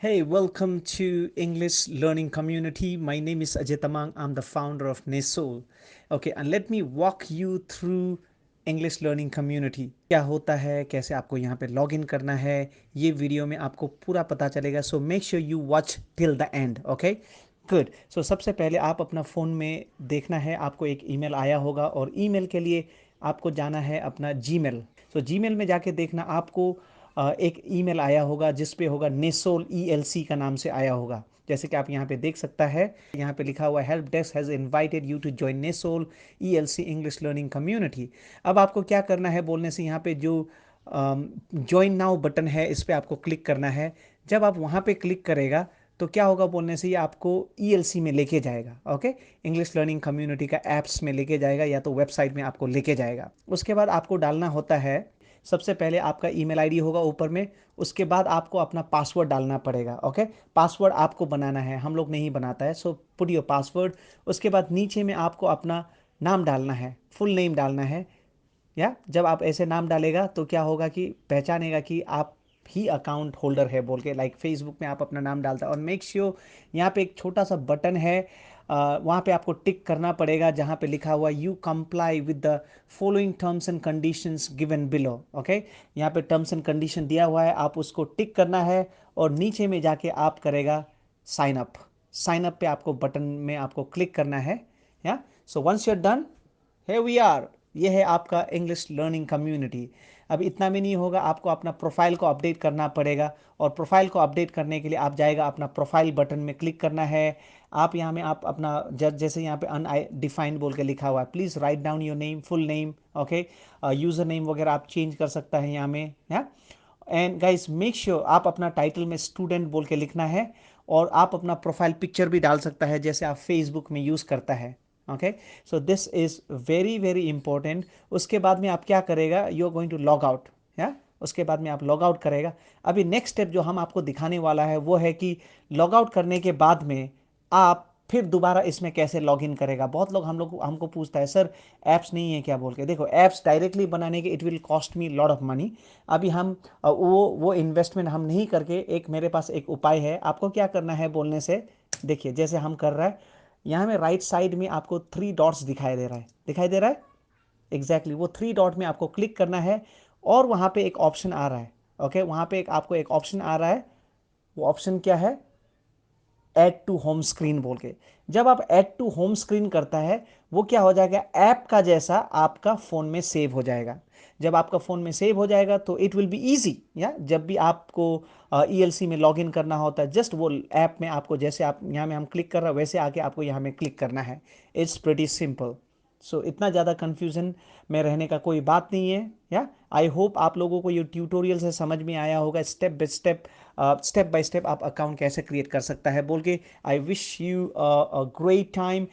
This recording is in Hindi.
Hey, welcome to English learning community. My name is Ajay Tamang. I'm the founder of Nesol. Okay, and let me walk you through English learning community क्या होता है, कैसे आपको यहाँ पे लॉग इन करना है, ये वीडियो में आपको पूरा पता चलेगा. So make sure you watch till the end. Okay, good. So सबसे पहले आप अपना फ़ोन में देखना है, आपको एक ईमेल आया होगा और ईमेल के लिए आपको जाना है अपना जीमेल. सो जीमेल में जाके देखना आपको एक ईमेल आया होगा जिस पे होगा नेसोल ELC का नाम से आया होगा. जैसे कि आप यहाँ पे देख सकता है, यहाँ पे लिखा हुआ help desk has invited you to join Nesol ELC English learning community. अब आपको क्या करना है, बोलने से यहाँ पे जो ज्वाइन नाउ बटन है इस पर आपको क्लिक करना है. जब आप वहाँ पे क्लिक करेगा तो क्या होगा, बोलने से ये आपको ELC में लेके जाएगा. ओके, इंग्लिश लर्निंग कम्युनिटी का ऐप्स में लेके जाएगा या तो वेबसाइट में आपको लेके जाएगा. उसके बाद आपको डालना होता है, सबसे पहले आपका ईमेल आईडी होगा ऊपर में. उसके बाद आपको अपना पासवर्ड डालना पड़ेगा. ओके, पासवर्ड आपको बनाना है, हम लोग नहीं बनाता है. So put your password. उसके बाद नीचे में आपको अपना नाम डालना है, फुल नेम डालना है. या जब आप ऐसे नाम डालेगा तो क्या होगा कि पहचानेगा कि आप ही अकाउंट होल्डर है बोल के. लाइक फेसबुक में आप अपना नाम डालता है और मेक श्योर यहाँ पे एक छोटा सा बटन है, वहाँ पे आपको टिक करना पड़ेगा जहाँ पे लिखा हुआ you comply with the following terms and conditions given below. Okay, यहाँ पे टर्म्स एंड कंडीशन दिया हुआ है, आप उसको टिक करना है और नीचे में जाके आप करेगा साइन अप. साइन अप पे आपको बटन में आपको क्लिक करना है. Yeah so once you are done, here we are, ये है आपका इंग्लिश लर्निंग कम्युनिटी. अब इतना भी नहीं होगा, आपको अपना प्रोफाइल को अपडेट करना पड़ेगा. और प्रोफाइल को अपडेट करने के लिए आप जाएगा अपना प्रोफाइल बटन में क्लिक करना है. आप यहाँ में आप अपना जैसे यहाँ पे अनडिफाइंड बोल के लिखा हुआ है, please write down your name, full name. Okay, user name वगैरह आप चेंज कर सकता है यहाँ में. एंड गाइस मेक श्योर आप अपना टाइटल में स्टूडेंट बोल के लिखना है. और आप अपना प्रोफाइल पिक्चर भी डाल सकता है जैसे आप फेसबुक में यूज़ करता है. Okay, so this is very very important. उसके बाद में आप क्या करेगा, you are going to log out. या उसके बाद में आप लॉग आउट करेगा. अभी नेक्स्ट स्टेप जो हम आपको दिखाने वाला है वो है कि लॉग आउट करने के बाद में आप फिर दोबारा इसमें कैसे लॉग इन करेगा. बहुत लोग हमको पूछता है, सर ऐप्स नहीं है क्या बोल के. देखो, ऐप्स डायरेक्टली बनाने के it will cost me lot of money. अभी हम वो इन्वेस्टमेंट हम नहीं करके, एक मेरे पास एक उपाय है. आपको क्या करना है बोलने से, देखिए जैसे हम कर रहा है, यहाँ में राइट साइड में आपको 3 डॉट्स दिखाई दे रहा है, दिखाई दे रहा है एग्जैक्टली वो 3 डॉट में आपको क्लिक करना है. और वहाँ पे एक ऑप्शन आ रहा है. ओके, वहाँ पे आपको एक ऑप्शन आ रहा है. वो ऑप्शन क्या है, ऐड टू होम स्क्रीन बोल के. जब आप ऐड टू होम स्क्रीन करता है, वो क्या हो जाएगा, ऐप का जैसा आपका फ़ोन में सेव हो जाएगा. जब आपका फ़ोन में सेव हो जाएगा तो इट विल बी ईजी. या जब भी आपको ELC में लॉगिन करना होता है, जस्ट वो ऐप में आपको जैसे आप यहाँ में हम क्लिक कर रहे हैं वैसे आके आपको यहाँ में क्लिक करना है. It's pretty simple. सो इतना ज़्यादा कन्फ्यूज़न में रहने का कोई बात नहीं है. या आई होप आप लोगों को ये ट्यूटोरियल से समझ में आया होगा, स्टेप बाय स्टेप आप अकाउंट कैसे क्रिएट कर सकता है बोल के. I wish you a great time.